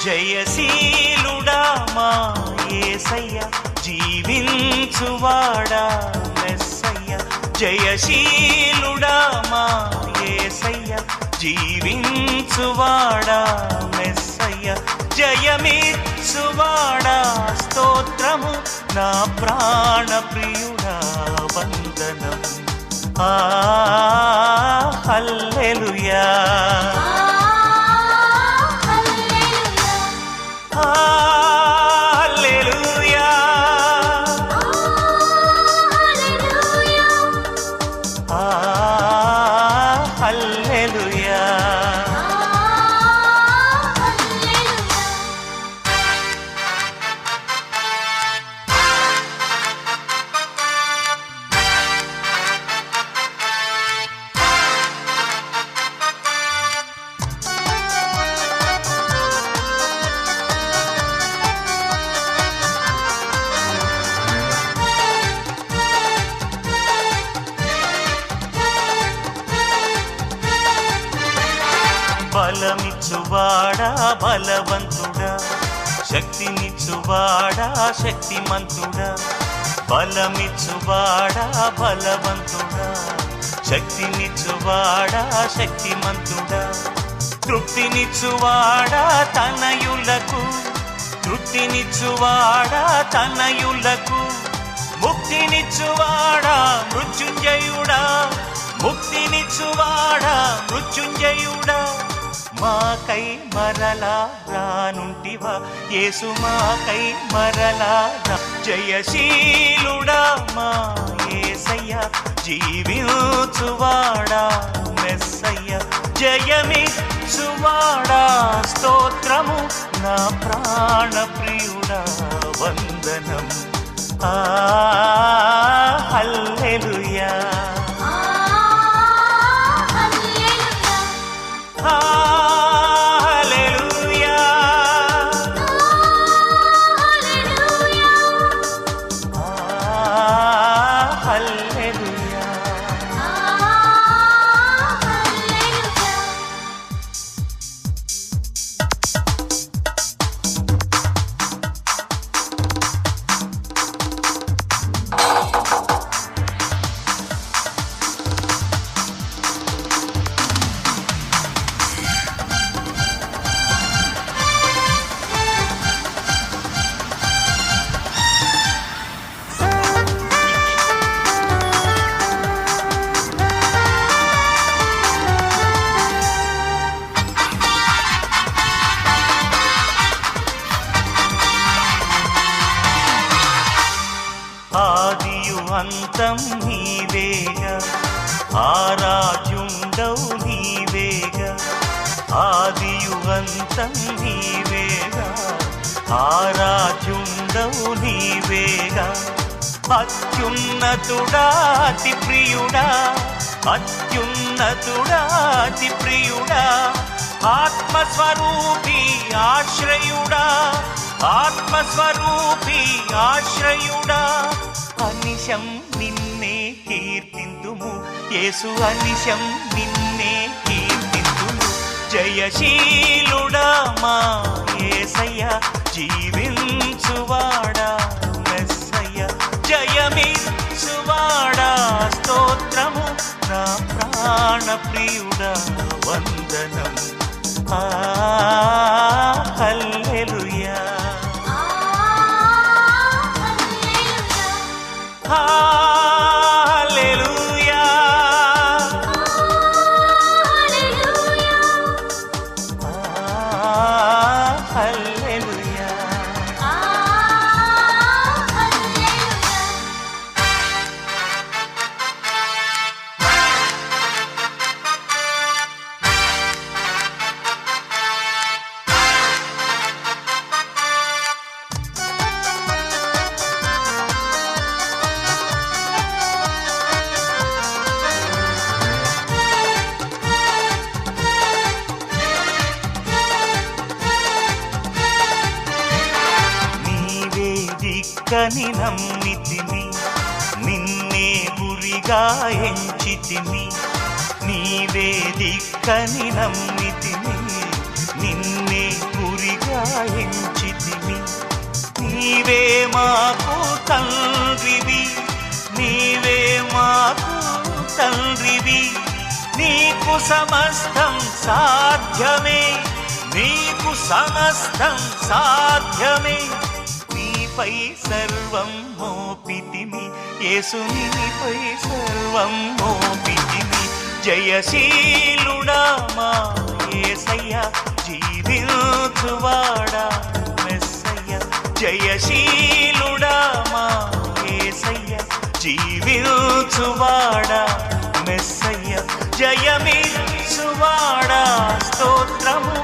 జయశీలుడా మా యేసయ్య జీవించువాడా మెస్సయ్య జయశీలుడా మా యేసయ్య జీవించువాడా మెస్సయ్య జయమిచ్చువాడా స్తోత్రము నా ప్రాణ ప్రియుడా వందనం హల్లెలూయా హల్లెలూయా హల్లెలూయా బలమిచ్చువాడా బలవంతుడా శక్తినిచ్చువాడా శక్తిమంతుడా బలమిచ్చువాడా బలవంతుడా శక్తినిచ్చువాడా శక్తిమంతుడా తృప్తినిచ్చువాడా తనయులకు తృప్తినిచ్చువాడా తనయులకు ముక్తినిచ్చువాడా మృత్యుంజయుడా ముక్తినిచ్చువాడా మృత్యుంజయుడా మాకై మరలా రానుంటివా యేసు మాకై మరలా జయశీలుడా మా యేసయ్య జీవించువాడా మెస్సయ్య జయమిచ్చువాడా స్తోత్రము నా ప్రాణ ప్రియుడా వందనం హల్లెలూయా ఆదియు అంతం నీవేగా ఆరాధ్యుండవు నీవేగా ఆదియు అంతం నీవేగా ఆరాధ్యుండవు నీవేగా అత్యున్నతుడా అతి ప్రియుడా అత్యున్నతుడా అతి ప్రియుడా ఆత్మస్వరూపి ఆశ్రయుడా ఆత్మస్వరూపి ఆశ్రయుడా అనిశం నిన్నే కీర్తింతుము యేసు అనిశం నిన్నే కీర్తింతుము జయశీలుడా మా యేసయ్య జీవించువాడా మెస్సయ్య జయమిచ్చువాడా స్తోత్రము నా ప్రాణ ప్రియుడా వందనం హల్లెలూయా హల్లెలూయా హల్లెలూయా దిక్కని నమ్మితిని నిన్నే గురిగా ఎంచితిని నీవే దిక్కని నమ్మితిని నిన్నే గురిగా తండ్రివి, నీవే మాకు తండ్రివి. నీకు సమస్తం సాధ్యమే, నీకు సమస్తం సాధ్యమే. నీపై సర్వం మోపితిమి యేసు, నీపై సర్వం మోపితిమి. జయశీలుడా మా యేసయ్య, జీవించువాడా మెస్సయ్య. జయశీలుడా మా యేసయ్య, జీవించువాడా మెస్సయ్య. జయమిచ్చువాడా స్తోత్రము